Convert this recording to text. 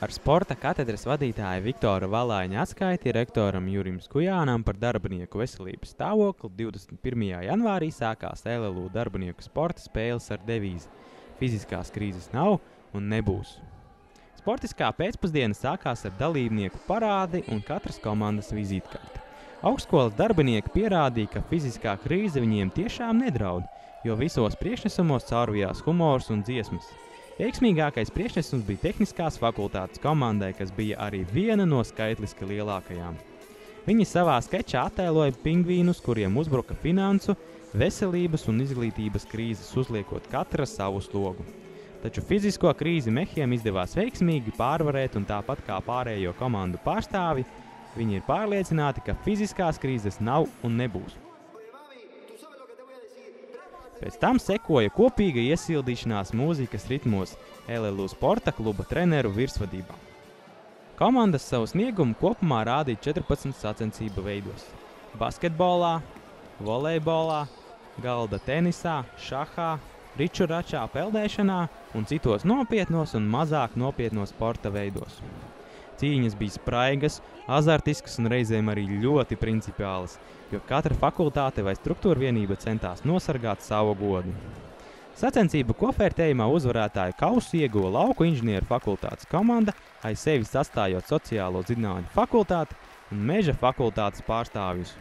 Ar sporta katedras vadītāja Viktora Valaiņa atskaiti rektoram Jurim Skujānam par darbinieku veselības stāvokli 21. janvārī sākās LLU darbinieku sporta spēles ar devīzi "Fiziskās krīzes nav un nebūs". Sportiskā pēcpusdiena sākās ar dalībnieku parādi un katras komandas vizītkarte. Augstskolas darbinieki pierādīja, ka fiziskā krīze viņiem tiešām nedraud, jo visos priekšnesumos caurvījās humors un dziesmas. Veiksmīgākais priekšnesums bija tehniskās fakultātes komandai, kas bija arī viena no skaitliski lielākajām. Viņi savā skečā attēloja pingvīnus, kuriem uzbruka finansu, veselības un izglītības krīzes, uzliekot katra savu slogu. Taču fizisko krīzi mehiem izdevās veiksmīgi pārvarēt, un tāpat kā pārējo komandu pārstāvi, viņi ir pārliecināti, ka fiziskās krīzes nav un nebūs. Pēc tam sekoja kopīga iesildīšanās mūzikas ritmos LLU sporta kluba treneru virsvadībā. Komandas savu sniegumu kopumā rādīja 14 sacensību veidos – basketbolā, volejbolā, galda tenisā, šahā, ričuračā, peldēšanā un citos nopietnos un mazāk nopietnos sporta veidos. Cīņas bija spraigas, azartiskas un reizēm arī ļoti principiālas, jo katra fakultāte vai struktūra vienība centās nosargāt savu godu. Sacensību kopvērtējumā uzvarētāju kausu ieguva Lauku inženieru fakultātes komanda, aiz sevis atstājot sociālo zinātņu fakultāti un meža fakultātes pārstāvjus.